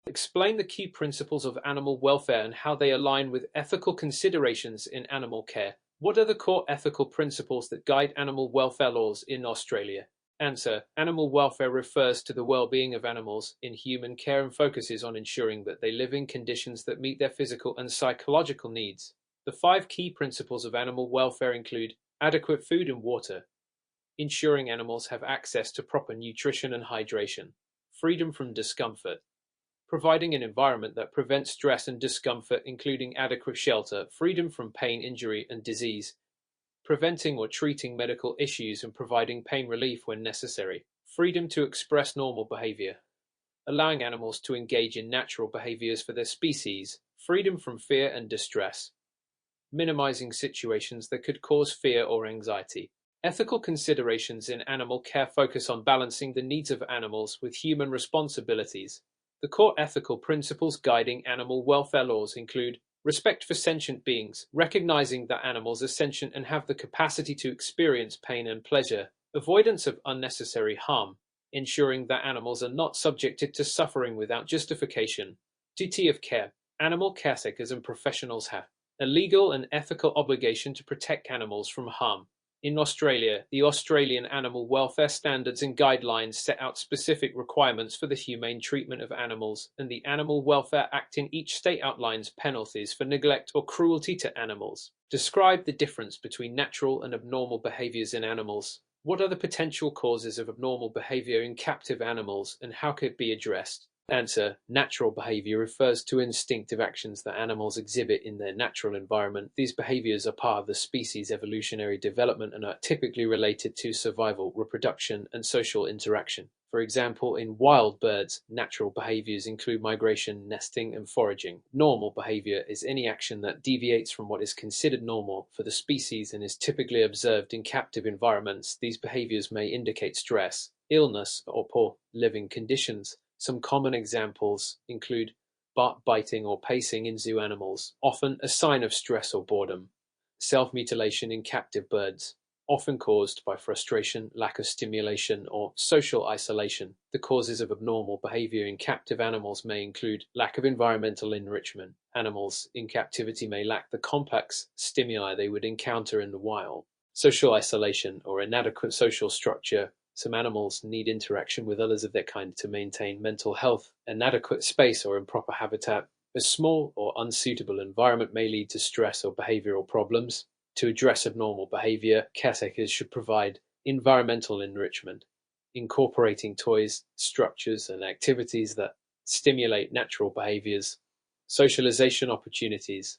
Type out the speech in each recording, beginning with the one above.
Explain the key principles of animal welfare and how they align with ethical considerations in animal care. What are the core ethical principles that guide animal welfare laws in Australia? Answer: Animal welfare refers to the well-being of animals in human care and focuses on ensuring that they live in conditions that meet their physical and psychological needs. The five key principles of animal welfare include adequate food and water, ensuring animals have access to proper nutrition and hydration, freedom from discomfort, providing an environment that prevents stress and discomfort, including adequate shelter, freedom from pain, injury, and disease, preventing or treating medical issues and providing pain relief when necessary, freedom to express normal behavior, allowing animals to engage in natural behaviors for their species, freedom from fear and distress, minimizing situations that could cause fear or anxiety. Ethical considerations in animal care focus on balancing the needs of animals with human responsibilities. The core ethical principles guiding animal welfare laws include respect for sentient beings, recognizing that animals are sentient and have the capacity to experience pain and pleasure, avoidance of unnecessary harm, ensuring that animals are not subjected to suffering without justification, duty of care. Animal caretakers and professionals have a legal and ethical obligation to protect animals from harm. In Australia, the Australian Animal Welfare Standards and Guidelines set out specific requirements for the humane treatment of animals, and the Animal Welfare Act in each state outlines penalties for neglect or cruelty to animals. Describe the difference between natural and abnormal behaviors in animals. What are the potential causes of abnormal behavior in captive animals, and how could it be addressed? Answer: Natural behavior refers to instinctive actions that animals exhibit in their natural environment. These behaviors are part of the species' evolutionary development and are typically related to survival, reproduction, and social interaction. For example, in wild birds, natural behaviors include migration, nesting, and foraging. Normal behavior is any action that deviates from what is considered normal for the species and is typically observed in captive environments. These behaviors may indicate stress, illness, or poor living conditions. Some common examples include biting or pacing in zoo animals, often a sign of stress or boredom; self-mutilation in captive birds, often caused by frustration, lack of stimulation, or social isolation. The causes of abnormal behavior in captive animals may include lack of environmental enrichment. Animals in captivity may lack the complex stimuli they would encounter in the wild. Social isolation or inadequate social structure. Some animals need interaction with others of their kind to maintain mental health. Inadequate space or improper habitat. A small or unsuitable environment may lead to stress or behavioral problems. To address abnormal behavior, caretakers should provide environmental enrichment, incorporating toys, structures, and activities that stimulate natural behaviors. Socialization opportunities.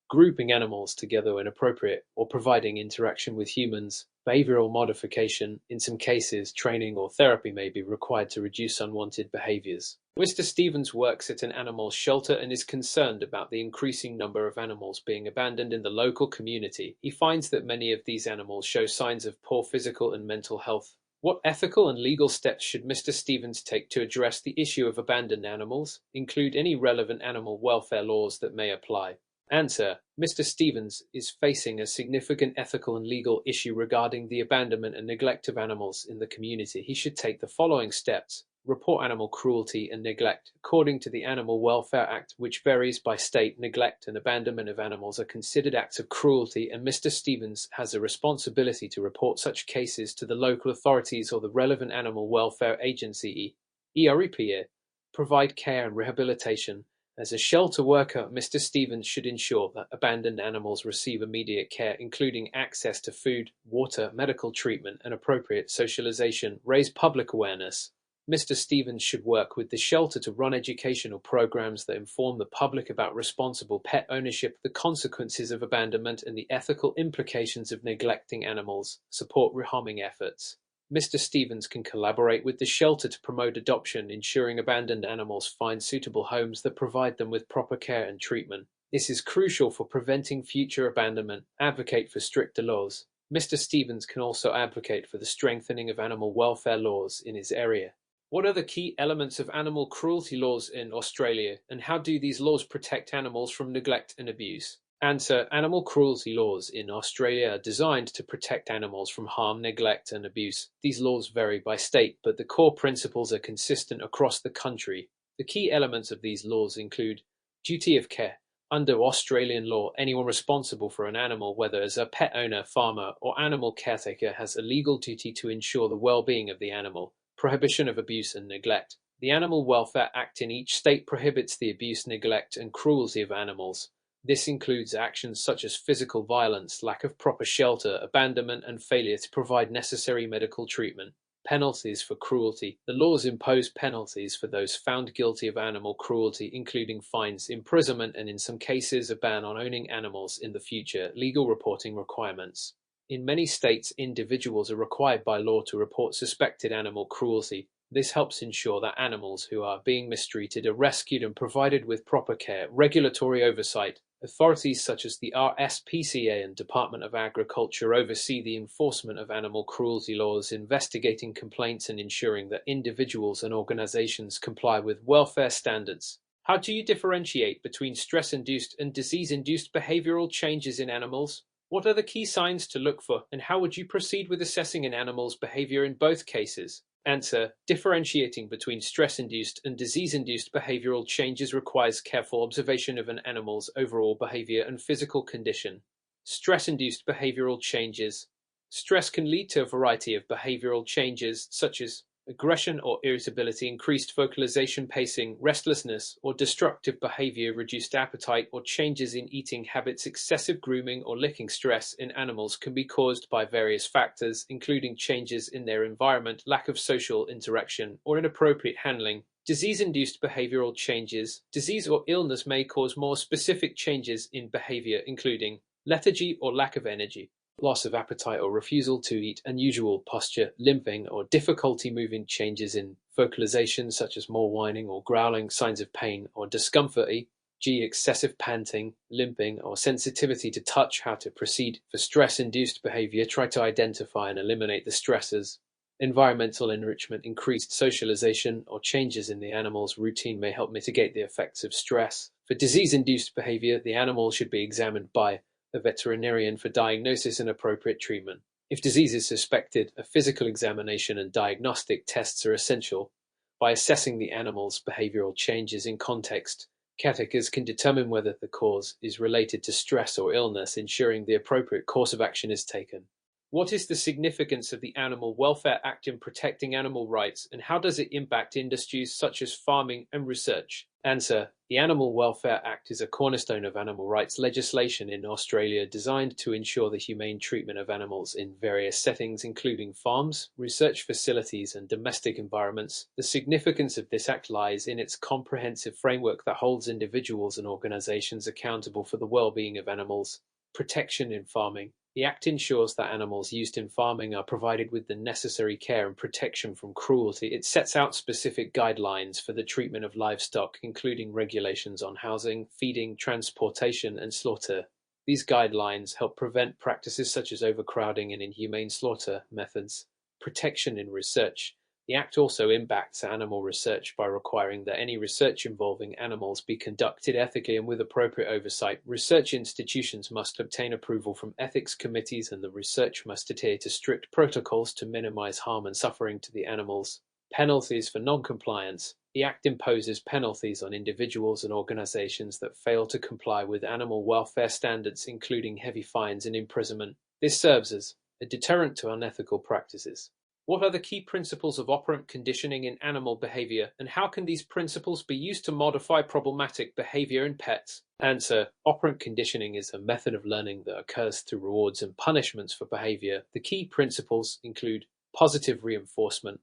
Grouping animals together when appropriate, or providing interaction with humans. Behavioral modification. In some cases, training or therapy may be required to reduce unwanted behaviors. Mr. Stevens works at an animal shelter and is concerned about the increasing number of animals being abandoned in the local community. He finds that many of these animals show signs of poor physical and mental health. What ethical and legal steps should Mr. Stevens take to address the issue of abandoned animals? Include any relevant animal welfare laws that may apply. Answer: Mr. Stevens is facing a significant ethical and legal issue regarding the abandonment and neglect of animals in the community. He should take the following steps. Report animal cruelty and neglect. According to the Animal Welfare Act, which varies by state, neglect and abandonment of animals are considered acts of cruelty, and Mr. Stevens has a responsibility to report such cases to the local authorities or the relevant animal welfare agency. EREPA. Provide care and rehabilitation. As a shelter worker, Mr. Stevens should ensure that abandoned animals receive immediate care, including access to food, water, medical treatment, and appropriate socialization. Raise public awareness. Mr. Stevens should work with the shelter to run educational programs that inform the public about responsible pet ownership, the consequences of abandonment, and the ethical implications of neglecting animals. Support reharming efforts. Mr. Stevens can collaborate with the shelter to promote adoption, ensuring abandoned animals find suitable homes that provide them with proper care and treatment. This is crucial for preventing future abandonment. Advocate for stricter laws. Mr. Stevens can also advocate for the strengthening of animal welfare laws in his area. What are the key elements of animal cruelty laws in Australia, and how do these laws protect animals from neglect and abuse? Answer: Animal cruelty laws in Australia are designed to protect animals from harm, neglect, and abuse. These laws vary by state, but the core principles are consistent across the country. The key elements of these laws include duty of care. Under Australian law, anyone responsible for an animal, whether as a pet owner, farmer, or animal caretaker, has a legal duty to ensure the well-being of the animal. Prohibition of abuse and neglect. The Animal Welfare Act in each state prohibits the abuse, neglect, and cruelty of animals. This includes actions such as physical violence, lack of proper shelter, abandonment, and failure to provide necessary medical treatment. Penalties for cruelty. The laws impose penalties for those found guilty of animal cruelty, including fines, imprisonment, and in some cases a ban on owning animals in the future. Legal reporting requirements. In many states, individuals are required by law to report suspected animal cruelty. This helps ensure that animals who are being mistreated are rescued and provided with proper care. Regulatory oversight. Authorities such as the RSPCA and Department of Agriculture oversee the enforcement of animal cruelty laws, investigating complaints and ensuring that individuals and organizations comply with welfare standards. How do you differentiate between stress-induced and disease-induced behavioral changes in animals? What are the key signs to look for, and how would you proceed with assessing an animal's behavior in both cases? Answer: differentiating between stress-induced and disease-induced behavioral changes requires careful observation of an animal's overall behavior and physical condition. Stress-induced behavioral changes. Stress can lead to a variety of behavioral changes, such as aggression or irritability, increased vocalization, pacing, restlessness, or destructive behavior, reduced appetite, or changes in eating habits. Excessive grooming or licking. Stress in animals can be caused by various factors, including changes in their environment, lack of social interaction, or inappropriate handling. Disease-induced behavioral changes. Disease or illness may cause more specific changes in behavior, including lethargy or lack of energy, loss of appetite or refusal to eat, unusual posture, limping, or difficulty moving. Changes in vocalization such as more whining or growling, signs of pain or discomfort, e.g. excessive panting, limping, or sensitivity to touch. How to proceed. For stress-induced behavior, try to identify and eliminate the stressors. Environmental enrichment. Increased socialization or changes in the animal's routine may help mitigate the effects of stress. For disease-induced behavior, the animal should be examined by a veterinarian for diagnosis and appropriate treatment. If disease is suspected, a physical examination and diagnostic tests are essential. By assessing the animal's behavioral changes in context, caretakers can determine whether the cause is related to stress or illness, ensuring the appropriate course of action is taken. What is the significance of the Animal Welfare Act in protecting animal rights, and how does it impact industries such as farming and research? Answer: the Animal Welfare Act is a cornerstone of animal rights legislation in Australia designed to ensure the humane treatment of animals in various settings, including farms, research facilities, and domestic environments. The significance of this act lies in its comprehensive framework that holds individuals and organizations accountable for the well-being of animals. Protection in farming. The Act ensures that animals used in farming are provided with the necessary care and protection from cruelty. It sets out specific guidelines for the treatment of livestock, including regulations on housing, feeding, transportation, and slaughter. These guidelines help prevent practices such as overcrowding and inhumane slaughter methods. Protection in research. The Act also impacts animal research by requiring that any research involving animals be conducted ethically and with appropriate oversight. Research institutions must obtain approval from ethics committees, and the research must adhere to strict protocols to minimize harm and suffering to the animals. Penalties for non-compliance. The Act imposes penalties on individuals and organizations that fail to comply with animal welfare standards, including heavy fines and imprisonment. This serves as a deterrent to unethical practices. What are the key principles of operant conditioning in animal behavior, and how can these principles be used to modify problematic behavior in pets? Answer: operant conditioning is a method of learning that occurs through rewards and punishments for behavior. The key principles include positive reinforcement.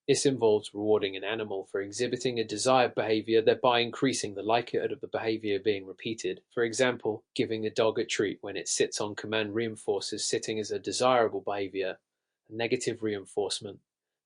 This involves rewarding an animal for exhibiting a desired behavior, thereby increasing the likelihood of the behavior being repeated. For example, giving a dog a treat when it sits on command reinforces sitting as a desirable behavior. Negative reinforcement.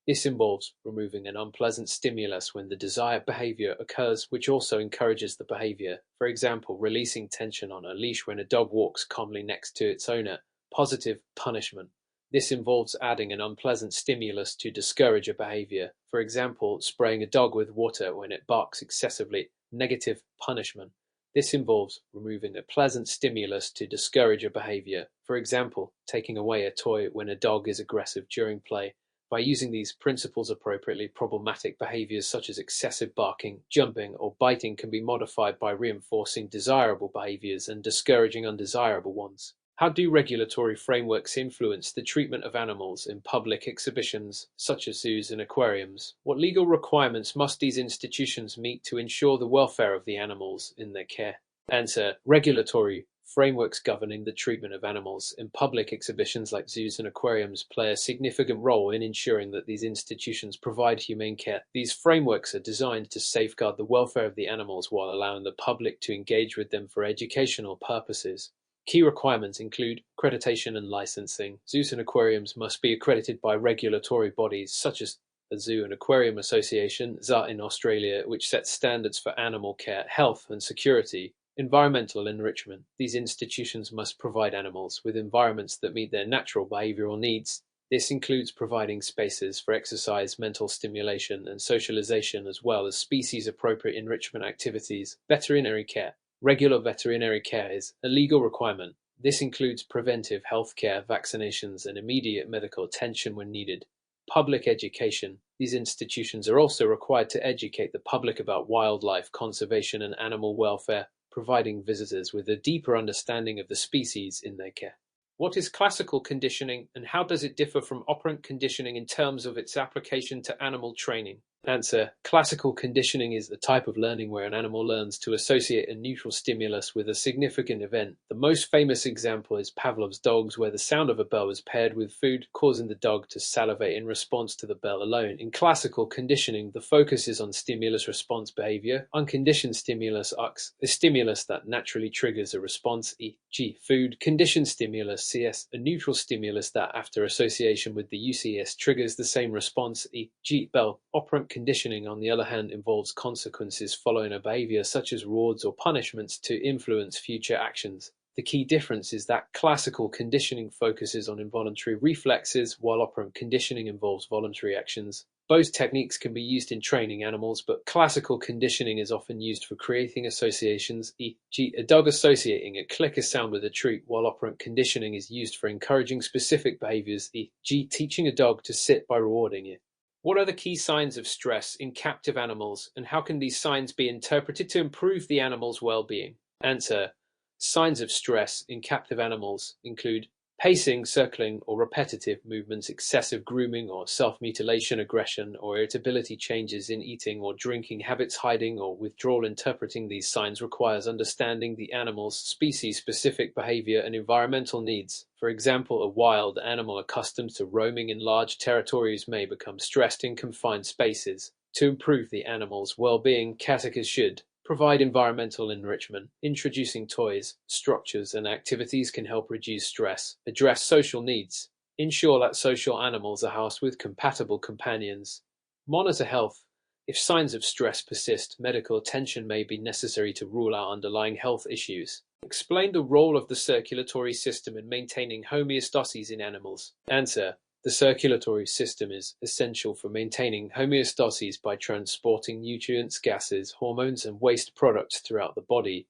This involves removing an unpleasant stimulus when the desired behavior occurs, which also encourages the behavior. For example, releasing tension on a leash when a dog walks calmly next to its owner. Positive punishment. This involves adding an unpleasant stimulus to discourage a behavior. For example, spraying a dog with water when it barks excessively. Negative punishment. This involves removing a pleasant stimulus to discourage a behavior. For example, taking away a toy when a dog is aggressive during play. By using these principles appropriately, problematic behaviors such as excessive barking, jumping, or biting can be modified by reinforcing desirable behaviors and discouraging undesirable ones. How do regulatory frameworks influence the treatment of animals in public exhibitions, such as zoos and aquariums? What legal requirements must these institutions meet to ensure the welfare of the animals in their care? Answer: regulatory frameworks governing the treatment of animals in public exhibitions like zoos and aquariums play a significant role in ensuring that these institutions provide humane care. These frameworks are designed to safeguard the welfare of the animals while allowing the public to engage with them for educational purposes. Key requirements include accreditation and licensing. Zoos and aquariums must be accredited by regulatory bodies such as the Zoo and Aquarium Association (ZA) in Australia, which sets standards for animal care, health and security. Environmental enrichment. These institutions must provide animals with environments that meet their natural behavioral needs. This includes providing spaces for exercise, mental stimulation, and socialization, as well as species-appropriate enrichment activities. Veterinary care. Regular veterinary care is a legal requirement. This includes preventive health care, vaccinations, and immediate medical attention when needed. Public education. These institutions are also required to educate the public about wildlife conservation and animal welfare, providing visitors with a deeper understanding of the species in their care. What is classical conditioning, and how does it differ from operant conditioning in terms of its application to animal training? Answer: classical conditioning is the type of learning where an animal learns to associate a neutral stimulus with a significant event. The most famous example is Pavlov's dogs, where the sound of a bell is paired with food, causing the dog to salivate in response to the bell alone. In classical conditioning, the focus is on stimulus-response behavior. Unconditioned stimulus UX, a stimulus that naturally triggers a response, e.g. food. Conditioned stimulus CS, a neutral stimulus that, after association with the UCS, triggers the same response, e.g. bell. Operant conditioning, on the other hand, involves consequences following a behavior such as rewards or punishments to influence future actions. The key difference is that classical conditioning focuses on involuntary reflexes, while operant conditioning involves voluntary actions. Both techniques can be used in training animals, but classical conditioning is often used for creating associations, e.g. a dog associating a clicker sound with a treat, while operant conditioning is used for encouraging specific behaviors, e.g. teaching a dog to sit by rewarding it. What are the key signs of stress in captive animals, and how can these signs be interpreted to improve the animal's well-being? Answer: signs of stress in captive animals include pacing, circling, or repetitive movements, excessive grooming or self-mutilation, aggression or irritability, changes in eating or drinking habits, hiding or withdrawal. Interpreting these signs requires understanding the animal's species-specific behavior and environmental needs. For example, a wild animal accustomed to roaming in large territories may become stressed in confined spaces. To improve the animal's well-being, caretakers should provide environmental enrichment. Introducing toys, structures, and activities can help reduce stress. Address social needs. Ensure that social animals are housed with compatible companions. Monitor health. If signs of stress persist, medical attention may be necessary to rule out underlying health issues. Explain the role of the circulatory system in maintaining homeostasis in animals. Answer: the circulatory system is essential for maintaining homeostasis by transporting nutrients, gases, hormones, and waste products throughout the body.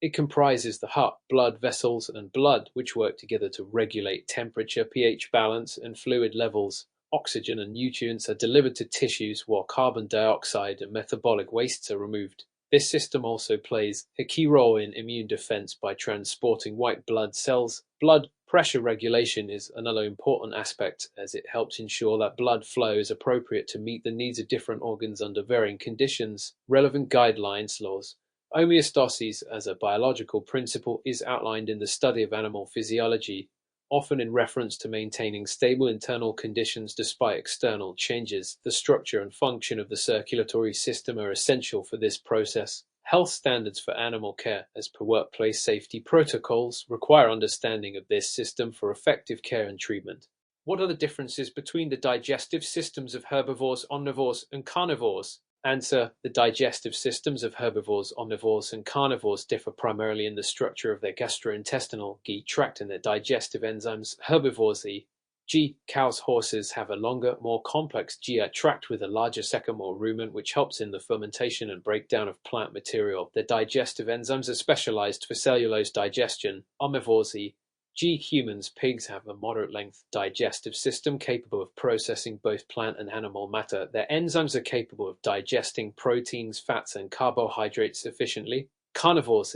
It comprises the heart, blood vessels, and blood, which work together to regulate temperature, pH balance, and fluid levels. Oxygen and nutrients are delivered to tissues, while carbon dioxide and metabolic wastes are removed. This system also plays a key role in immune defense by transporting white blood cells. Blood pressure regulation is another important aspect, as it helps ensure that blood flow is appropriate to meet the needs of different organs under varying conditions. Relevant guidelines, laws. Homeostasis as a biological principle is outlined in the study of animal physiology, often in reference to maintaining stable internal conditions despite external changes. The structure and function of the circulatory system are essential for this process. Health standards for animal care, as per workplace safety protocols, require understanding of this system for effective care and treatment. What are the differences between the digestive systems of herbivores, omnivores, and carnivores? Answer: the digestive systems of herbivores, omnivores, and carnivores differ primarily in the structure of their gastrointestinal GI tract and their digestive enzymes. Herbivores, e.g. cows, horses, have a longer, more complex GI tract with a larger cecum or rumen, which helps in the fermentation and breakdown of plant material. Their digestive enzymes are specialized for cellulose digestion. Omnivores, G. Humans. Pigs have a moderate-length digestive system capable of processing both plant and animal matter. Their enzymes are capable of digesting proteins, fats, and carbohydrates efficiently. Carnivores.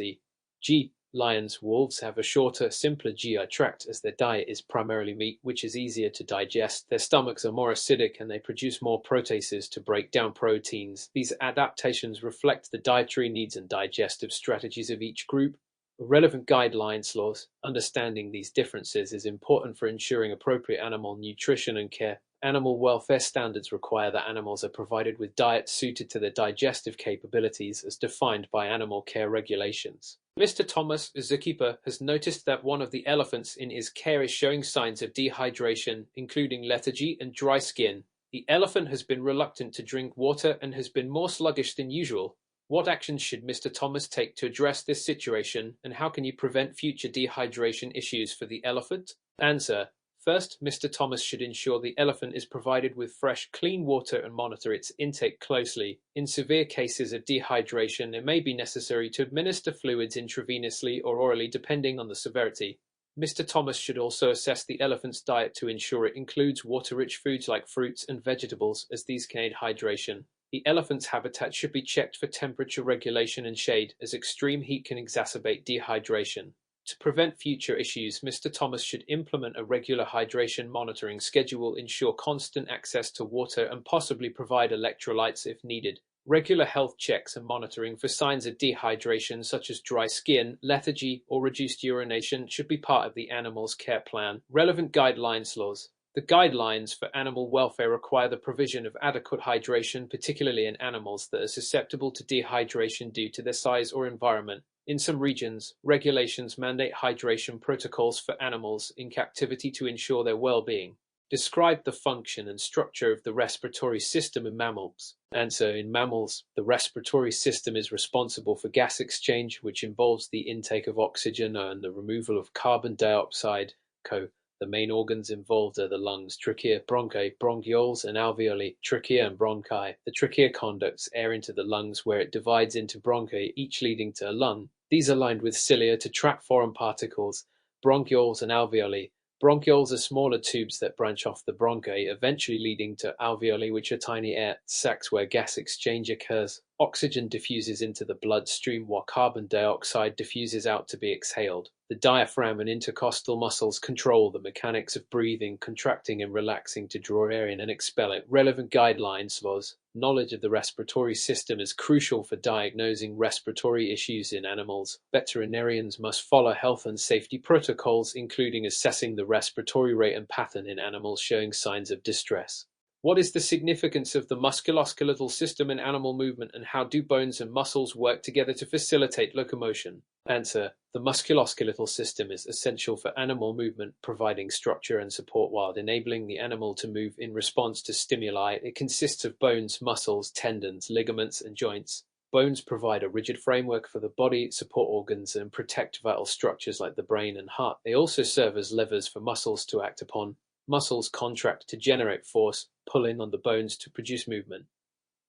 G. Lions. Wolves have a shorter, simpler GI tract as their diet is primarily meat, which is easier to digest. Their stomachs are more acidic and they produce more proteases to break down proteins. These adaptations reflect the dietary needs and digestive strategies of each group. Relevant guidelines laws. Understanding these differences is important for ensuring appropriate animal nutrition and care. Animal welfare standards require that animals are provided with diets suited to their digestive capabilities as defined by animal care regulations. Mr. Thomas, the zookeeper, has noticed that one of the elephants in his care is showing signs of dehydration, including lethargy and dry skin. The elephant has been reluctant to drink water and has been more sluggish than usual. What actions should Mr. Thomas take to address this situation, and how can you prevent future dehydration issues for the elephant? Answer. First, Mr. Thomas should ensure the elephant is provided with fresh, clean water and monitor its intake closely. In severe cases of dehydration, it may be necessary to administer fluids intravenously or orally depending on the severity. Mr. Thomas should also assess the elephant's diet to ensure it includes water-rich foods like fruits and vegetables, as these can aid hydration. The elephant's habitat should be checked for temperature regulation and shade, as extreme heat can exacerbate dehydration. To prevent future issues, Mr. Thomas should implement a regular hydration monitoring schedule, ensure constant access to water, and possibly provide electrolytes if needed. Regular health checks and monitoring for signs of dehydration such as dry skin, lethargy, or reduced urination should be part of the animal's care plan. Relevant guidelines laws. The guidelines for animal welfare require the provision of adequate hydration, particularly in animals that are susceptible to dehydration due to their size or environment. In some regions, regulations mandate hydration protocols for animals in captivity to ensure their well-being. Describe the function and structure of the respiratory system in mammals. Answer. In mammals, the respiratory system is responsible for gas exchange, which involves the intake of oxygen and the removal of carbon dioxide, CO. The main organs involved are the lungs, trachea, bronchi, bronchioles, and alveoli, trachea and bronchi. The trachea conducts air into the lungs where it divides into bronchi, each leading to a lung. These are lined with cilia to trap foreign particles. Bronchioles and alveoli. Bronchioles are smaller tubes that branch off the bronchi, eventually leading to alveoli, which are tiny air sacs where gas exchange occurs. Oxygen diffuses into the bloodstream while carbon dioxide diffuses out to be exhaled. The diaphragm and intercostal muscles control the mechanics of breathing, contracting and relaxing to draw air in and expel it. Relevant guidelines laws. Knowledge of the respiratory system is crucial for diagnosing respiratory issues in animals. Veterinarians must follow health and safety protocols, including assessing the respiratory rate and pattern in animals showing signs of distress. What is the significance of the musculoskeletal system in animal movement, and how do bones and muscles work together to facilitate locomotion? Answer. The musculoskeletal system is essential for animal movement, providing structure and support while enabling the animal to move in response to stimuli. It consists of bones, muscles, tendons, ligaments, and joints. Bones provide a rigid framework for the body, support organs, and protect vital structures like the brain and heart. They also serve as levers for muscles to act upon. Muscles contract to generate force, pulling on the bones to produce movement.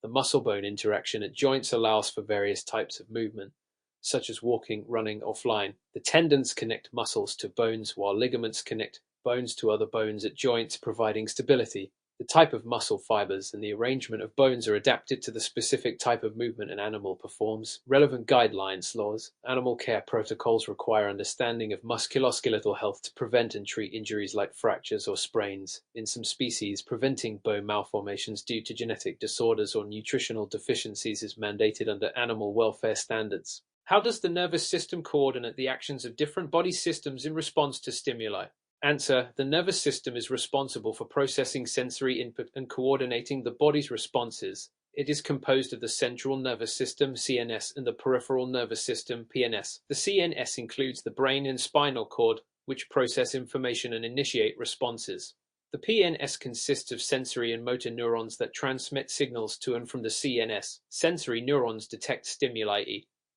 The muscle-bone interaction at joints allows for various types of movement, such as walking, running, or flying. The tendons connect muscles to bones, while ligaments connect bones to other bones at joints, providing stability. The type of muscle fibers and the arrangement of bones are adapted to the specific type of movement an animal performs. Relevant guidelines laws. Animal care protocols require understanding of musculoskeletal health to prevent and treat injuries like fractures or sprains. In some species, preventing bone malformations due to genetic disorders or nutritional deficiencies is mandated under animal welfare standards. How does the nervous system coordinate the actions of different body systems in response to stimuli? Answer. The nervous system is responsible for processing sensory input and coordinating the body's responses. It is composed of the central nervous system, CNS, and the peripheral nervous system, PNS. The CNS includes the brain and spinal cord, which process information and initiate responses. The PNS consists of sensory and motor neurons that transmit signals to and from the CNS. Sensory neurons detect stimuli,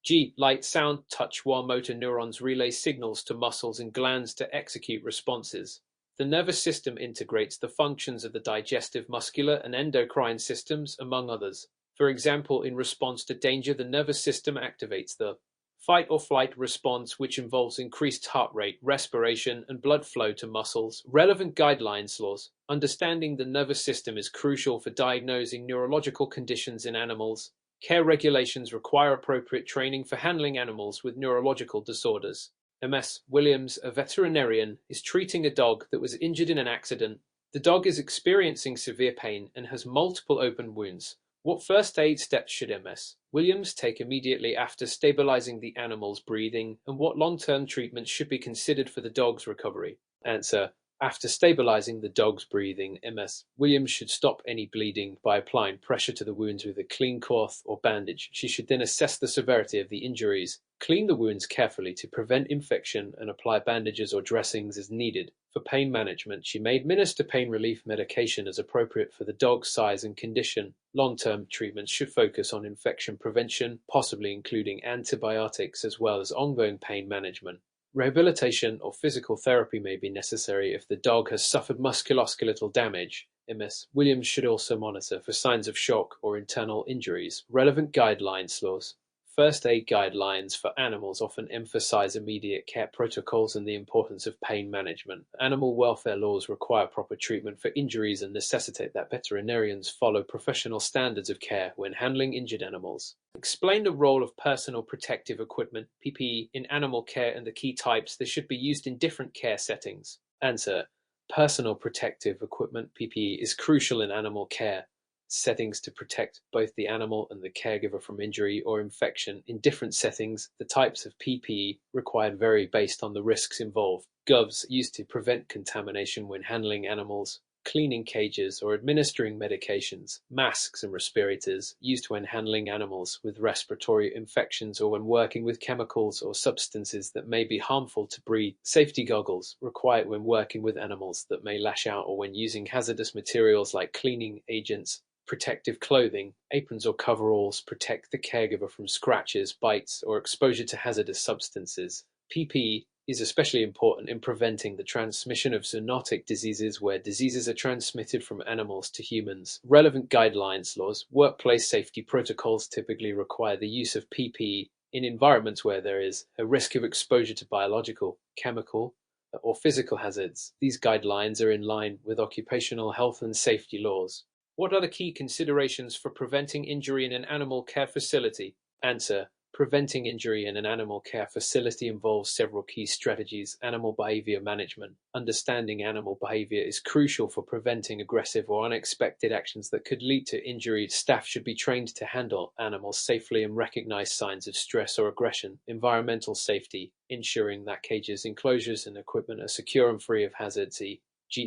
G. Light, sound, touch, while motor neurons relay signals to muscles and glands to execute responses. The nervous system integrates the functions of the digestive, muscular, and endocrine systems, among others. For example, in response to danger, the nervous system activates the fight or flight response, which involves increased heart rate, respiration, and blood flow to muscles. Relevant guidelines laws. Understanding the nervous system is crucial for diagnosing neurological conditions in animals. Care regulations require appropriate training for handling animals with neurological disorders. MS Williams, a veterinarian, is treating a dog that was injured in an accident. The dog is experiencing severe pain and has multiple open wounds. What first aid steps should MS Williams take immediately after stabilizing the animal's breathing, and what long-term treatments should be considered for the dog's recovery? Answer: after stabilizing the dog's breathing, MS Williams should stop any bleeding by applying pressure to the wounds with a clean cloth or bandage. She should then assess the severity of the injuries, clean the wounds carefully to prevent infection, and apply bandages or dressings as needed. For pain management, she may administer pain relief medication as appropriate for the dog's size and condition. Long-term treatments should focus on infection prevention, possibly including antibiotics, as well as ongoing pain management. Rehabilitation or physical therapy may be necessary if the dog has suffered musculoskeletal damage. MS Williams should also monitor for signs of shock or internal injuries. Relevant guidelines laws. First aid guidelines for animals often emphasize immediate care protocols and the importance of pain management. Animal welfare laws require proper treatment for injuries and necessitate that veterinarians follow professional standards of care when handling injured animals. Explain the role of personal protective equipment, PPE, in animal care and the key types that should be used in different care settings. Answer: personal protective equipment, PPE, is crucial in animal care settings to protect both the animal and the caregiver from injury or infection. In different settings, the types of PPE required vary based on the risks involved. Gloves used to prevent contamination when handling animals, cleaning cages, or administering medications. Masks and respirators used when handling animals with respiratory infections or when working with chemicals or substances that may be harmful to breathe. Safety goggles required when working with animals that may lash out or when using hazardous materials like cleaning agents. Protective clothing, aprons or coveralls protect the caregiver from scratches, bites, or exposure to hazardous substances. PPE is especially important in preventing the transmission of zoonotic diseases where diseases are transmitted from animals to humans. Relevant guidelines laws. Workplace safety protocols typically require the use of PPE in environments where there is a risk of exposure to biological, chemical, or physical hazards. These guidelines are in line with occupational health and safety laws. What are the key considerations for preventing injury in an animal care facility? Answer: preventing injury in an animal care facility involves several key strategies. Animal behavior management. Understanding animal behavior is crucial for preventing aggressive or unexpected actions that could lead to injury. Staff should be trained to handle animals safely and recognize signs of stress or aggression. Environmental safety. Ensuring that cages, enclosures, and equipment are secure and free of hazards.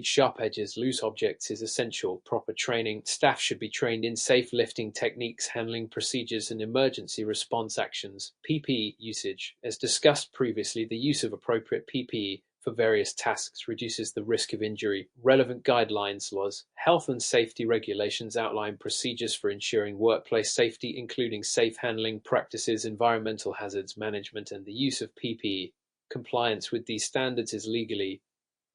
Sharp edges, loose objects is essential. Proper training. Staff should be trained in safe lifting techniques, handling procedures, and emergency response actions. PPE usage. As discussed previously, the use of appropriate PPE for various tasks reduces the risk of injury. Relevant guidelines laws. Health and safety regulations outline procedures for ensuring workplace safety, including safe handling practices, environmental hazards management, and the use of PPE. Compliance with these standards is legally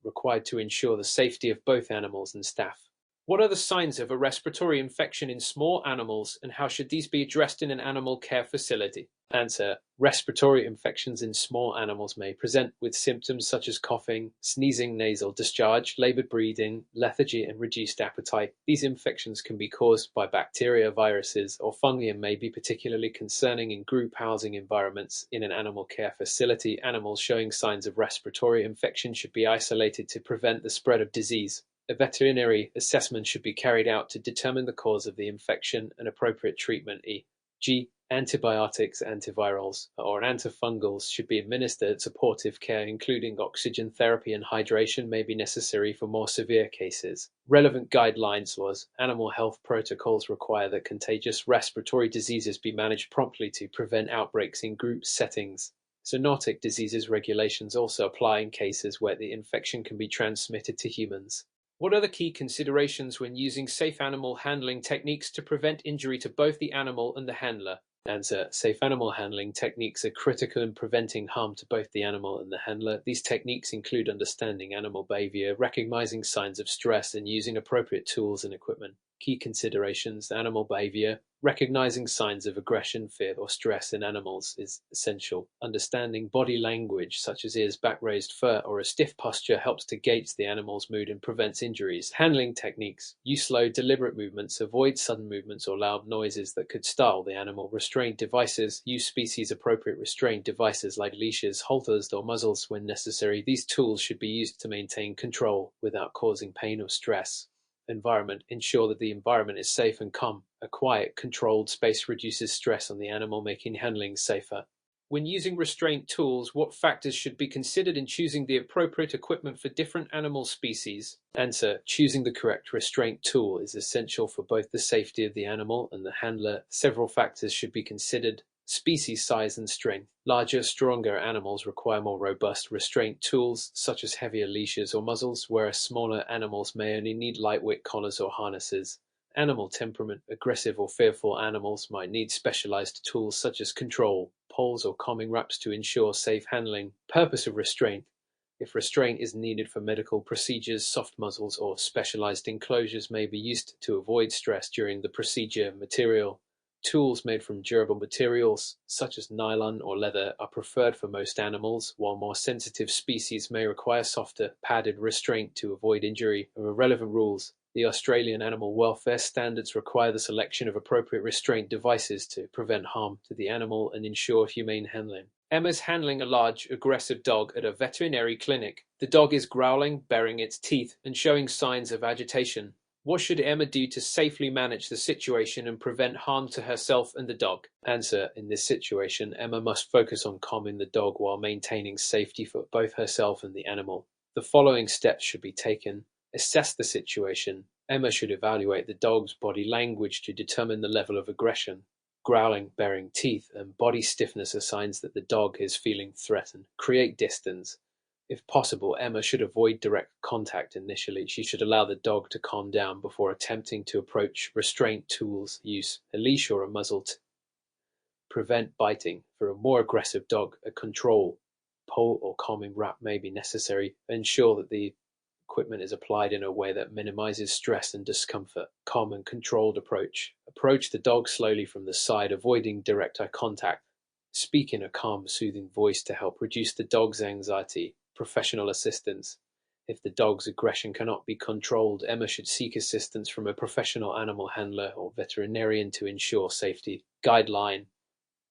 required to ensure the safety of both animals and staff. What are the signs of a respiratory infection in small animals, and how should these be addressed in an animal care facility? Answer: respiratory infections in small animals may present with symptoms such as coughing, sneezing, nasal discharge, labored breathing, lethargy, and reduced appetite. These infections can be caused by bacteria, viruses, or fungi and may be particularly concerning in group housing environments. In an animal care facility, animals showing signs of respiratory infection should be isolated to prevent the spread of disease. A veterinary assessment should be carried out to determine the cause of the infection and appropriate treatment. E.g., antibiotics, antivirals, or antifungals should be administered. Supportive care, including oxygen therapy and hydration, may be necessary for more severe cases. Relevant guidelines laws. Animal health protocols require that contagious respiratory diseases be managed promptly to prevent outbreaks in group settings. Zoonotic diseases regulations also apply in cases where the infection can be transmitted to humans. What are the key considerations when using safe animal handling techniques to prevent injury to both the animal and the handler? Answer: safe animal handling techniques are critical in preventing harm to both the animal and the handler. These techniques include understanding animal behavior, recognizing signs of stress, and using appropriate tools and equipment. Key considerations: animal behavior. Recognizing signs of aggression, fear, or stress in animals is essential. Understanding body language, such as ears, back, raised fur, or a stiff posture, helps to gauge the animal's mood and prevents injuries. Handling techniques. Use slow, deliberate movements. Avoid sudden movements or loud noises that could startle the animal. Restraint devices. Use species-appropriate restraint devices like leashes, halters, or muzzles when necessary. These tools should be used to maintain control without causing pain or stress. Environment. Ensure that the environment is safe and calm. A quiet, controlled space reduces stress on the animal, making handling safer. When using restraint tools, what factors should be considered in choosing the appropriate equipment for different animal species? Answer: choosing the correct restraint tool is essential for both the safety of the animal and the handler. Several factors should be considered. Species size and strength. Larger, stronger animals require more robust restraint tools, such as heavier leashes or muzzles, whereas smaller animals may only need lightweight collars or harnesses. Animal temperament. Aggressive or fearful animals might need specialized tools such as control, poles, or calming wraps to ensure safe handling. Purpose of restraint. If restraint is needed for medical procedures, soft muzzles or specialized enclosures may be used to avoid stress during the procedure. Material. Tools made from durable materials, such as nylon or leather, are preferred for most animals, while more sensitive species may require softer, padded restraint to avoid injury. Relevant rules. The Australian Animal Welfare Standards require the selection of appropriate restraint devices to prevent harm to the animal and ensure humane handling. Emma's handling a large, aggressive dog at a veterinary clinic. The dog is growling, baring its teeth, and showing signs of agitation. What should Emma do to safely manage the situation and prevent harm to herself and the dog? Answer: in this situation, Emma must focus on calming the dog while maintaining safety for both herself and the animal. The following steps should be taken. Assess the situation. Emma should evaluate the dog's body language to determine the level of aggression. Growling, baring teeth, and body stiffness are signs that the dog is feeling threatened. Create distance. If possible, Emma should avoid direct contact initially. She should allow the dog to calm down before attempting to approach. Restraint tools. Use a leash or a muzzle to prevent biting. For a more aggressive dog, a control, pole, or calming wrap may be necessary. Ensure that the equipment is applied in a way that minimizes stress and discomfort. Calm and controlled approach. Approach the dog slowly from the side, avoiding direct eye contact. Speak in a calm, soothing voice to help reduce the dog's anxiety. Professional assistance. If the dog's aggression cannot be controlled, Emma should seek assistance from a professional animal handler or veterinarian to ensure safety. Guideline.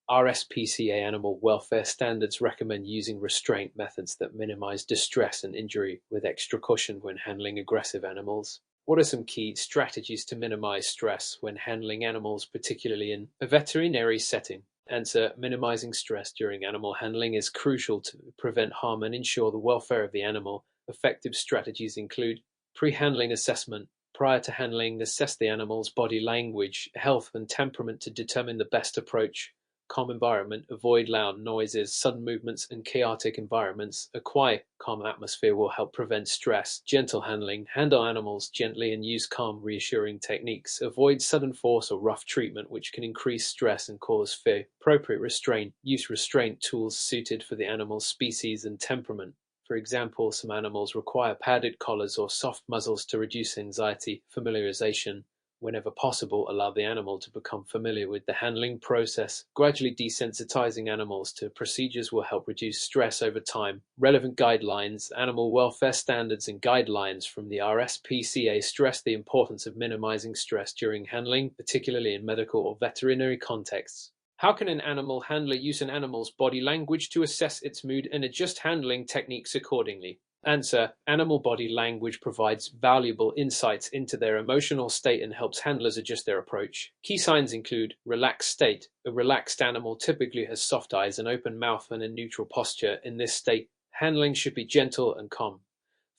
RSPCA Animal Welfare Standards recommend using restraint methods that minimize distress and injury, with extra caution when handling aggressive animals. What are some key strategies to minimize stress when handling animals, particularly in a veterinary setting? Answer: minimizing stress during animal handling is crucial to prevent harm and ensure the welfare of the animal. Effective strategies include pre-handling assessment. Prior to handling, assess the animal's body language, health, and temperament to determine the best approach. Calm environment. Avoid loud noises, sudden movements, and chaotic environments. A quiet, calm atmosphere will help prevent stress. Gentle handling. Handle animals gently and use calm, reassuring techniques. Avoid sudden force or rough treatment, which can increase stress and cause fear. Appropriate restraint. Use restraint tools suited for the animal's species and temperament. For example, some animals require padded collars or soft muzzles to reduce anxiety. Familiarization. Whenever possible, allow the animal to become familiar with the handling process. Gradually desensitizing animals to procedures will help reduce stress over time. Relevant guidelines. Animal welfare standards and guidelines from the RSPCA stress the importance of minimizing stress during handling, particularly in medical or veterinary contexts. How can an animal handler use an animal's body language to assess its mood and adjust handling techniques accordingly? Answer: animal body language provides valuable insights into their emotional state and helps handlers adjust their approach. Key signs include relaxed state. A relaxed animal typically has soft eyes, an open mouth, and a neutral posture. In this state, handling should be gentle and calm.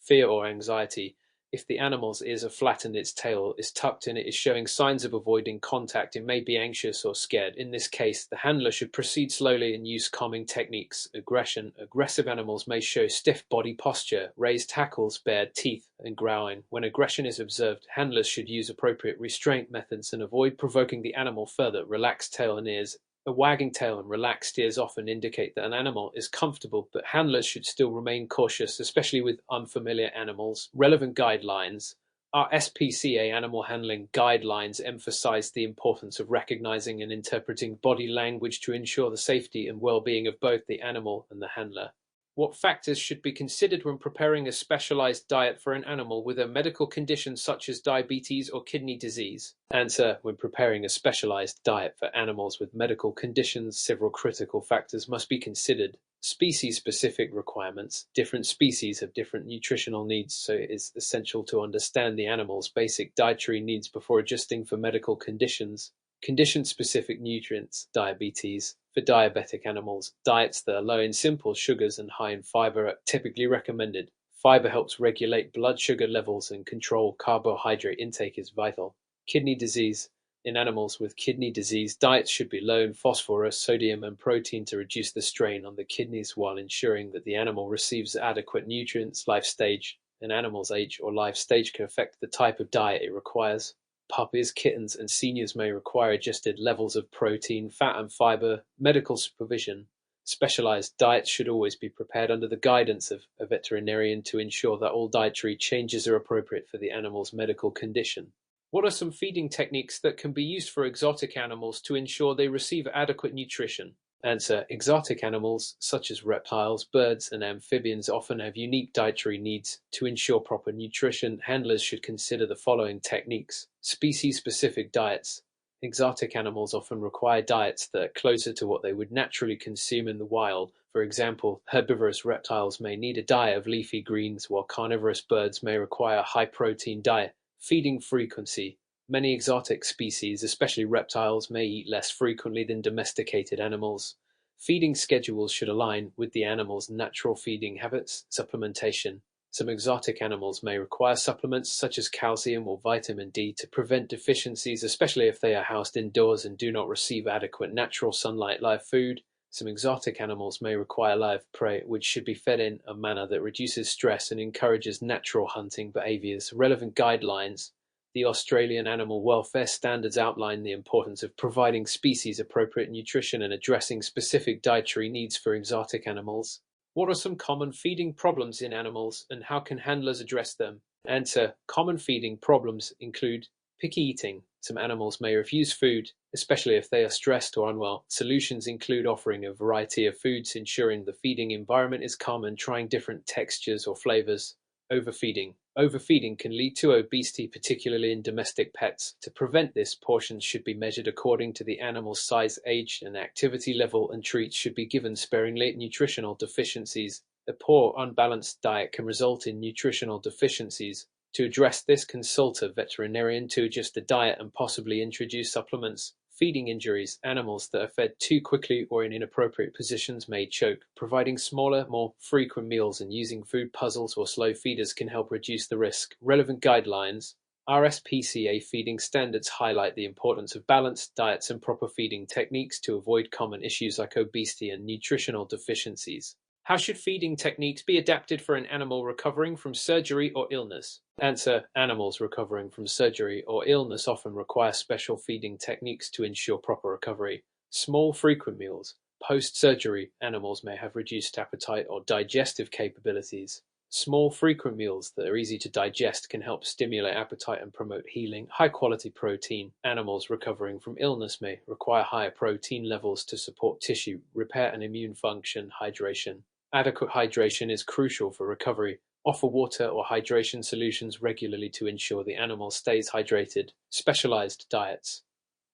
Fear or anxiety. If the animal's ears are flattened, its tail is tucked, and it is showing signs of avoiding contact, it may be anxious or scared. In this case, the handler should proceed slowly and use calming techniques. Aggression. Aggressive animals may show stiff body posture, raised hackles, bared teeth, and growling. When aggression is observed, handlers should use appropriate restraint methods and avoid provoking the animal further. Relaxed tail and ears. A wagging tail and relaxed ears often indicate that an animal is comfortable, but handlers should still remain cautious, especially with unfamiliar animals. Relevant guidelines. Our SPCA animal handling guidelines emphasize the importance of recognizing and interpreting body language to ensure the safety and well-being of both the animal and the handler. What factors should be considered when preparing a specialized diet for an animal with a medical condition such as diabetes or kidney disease? Answer: when preparing a specialized diet for animals with medical conditions, several critical factors must be considered. Species-specific requirements. Different species have different nutritional needs, so it is essential to understand the animal's basic dietary needs before adjusting for medical conditions. Condition-specific nutrients. Diabetes. For diabetic animals, diets that are low in simple sugars and high in fiber are typically recommended. Fiber helps regulate blood sugar levels and control carbohydrate intake is vital. Kidney disease. In animals with kidney disease, diets should be low in phosphorus, sodium, and protein to reduce the strain on the kidneys while ensuring that the animal receives adequate nutrients. Life stage. An animal's age or life stage can affect the type of diet it requires. Puppies, kittens, and seniors may require adjusted levels of protein, fat, and fiber. Medical supervision. Specialized diets should always be prepared under the guidance of a veterinarian to ensure that all dietary changes are appropriate for the animal's medical condition. What are some feeding techniques that can be used for exotic animals to ensure they receive adequate nutrition? Answer: exotic animals, such as reptiles, birds, and amphibians, often have unique dietary needs. To ensure proper nutrition, handlers should consider the following techniques. Species-specific diets. Exotic animals often require diets that are closer to what they would naturally consume in the wild. For example, herbivorous reptiles may need a diet of leafy greens, while carnivorous birds may require a high-protein diet. Feeding frequency. Many exotic species, especially reptiles, may eat less frequently than domesticated animals. Feeding schedules should align with the animal's natural feeding habits. Supplementation. Some exotic animals may require supplements such as calcium or vitamin D to prevent deficiencies, especially if they are housed indoors and do not receive adequate natural sunlight. Live food. Some exotic animals may require live prey, which should be fed in a manner that reduces stress and encourages natural hunting behaviors. Relevant guidelines. The Australian Animal Welfare Standards outline the importance of providing species-appropriate nutrition and addressing specific dietary needs for exotic animals. What are some common feeding problems in animals, and how can handlers address them? Answer: common feeding problems include picky eating. Some animals may refuse food, especially if they are stressed or unwell. Solutions include offering a variety of foods, ensuring the feeding environment is calm, and trying different textures or flavors. Overfeeding. Overfeeding can lead to obesity, particularly in domestic pets. To prevent this, portions should be measured according to the animal's size, age, and activity level, and treats should be given sparingly. Nutritional deficiencies. A poor, unbalanced diet can result in nutritional deficiencies. To address this, consult a veterinarian to adjust the diet and possibly introduce supplements. Feeding injuries. Animals that are fed too quickly or in inappropriate positions may choke. Providing smaller, more frequent meals and using food puzzles or slow feeders can help reduce the risk. Relevant guidelines. RSPCA feeding standards highlight the importance of balanced diets and proper feeding techniques to avoid common issues like obesity and nutritional deficiencies. How should feeding techniques be adapted for an animal recovering from surgery or illness? Answer: animals recovering from surgery or illness often require special feeding techniques to ensure proper recovery. Small, frequent meals. Post-surgery, animals may have reduced appetite or digestive capabilities. Small, frequent meals that are easy to digest can help stimulate appetite and promote healing. High-quality protein. Animals recovering from illness may require higher protein levels to support tissue repair and immune function. Hydration. Adequate hydration is crucial for recovery. Offer water or hydration solutions regularly to ensure the animal stays hydrated. Specialized diets.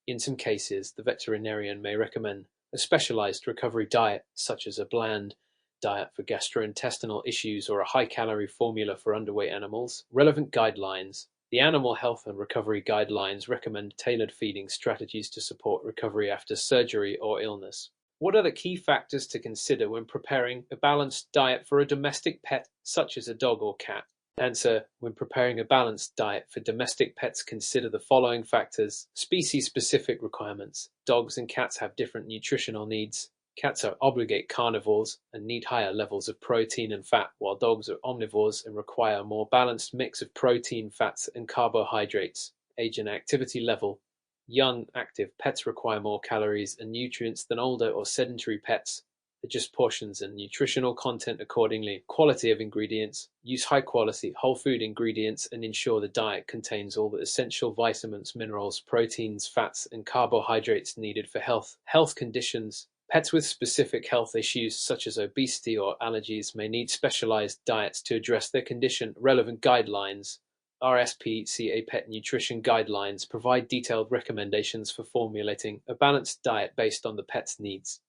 In some cases, the veterinarian may recommend a specialized recovery diet, such as a bland diet for gastrointestinal issues or a high-calorie formula for underweight animals. Relevant guidelines. The Animal Health and Recovery Guidelines recommend tailored feeding strategies to support recovery after surgery or illness. What are the key factors to consider when preparing a balanced diet for a domestic pet, such as a dog or cat? Answer: when preparing a balanced diet for domestic pets, consider the following factors. Species-specific requirements. Dogs and cats have different nutritional needs. Cats are obligate carnivores and need higher levels of protein and fat, while dogs are omnivores and require a more balanced mix of protein, fats, and carbohydrates. Age and activity level. Young, active pets require more calories and nutrients than older or sedentary pets. Adjust portions and nutritional content accordingly. Quality of ingredients. Use high quality whole food ingredients and ensure the diet contains all the essential vitamins, minerals, proteins, fats, and carbohydrates needed for health. Health conditions. Pets with specific health issues such as obesity or allergies may need specialized diets to address their condition. Relevant guidelines. RSPCA Pet Nutrition Guidelines provide detailed recommendations for formulating a balanced diet based on the pet's needs.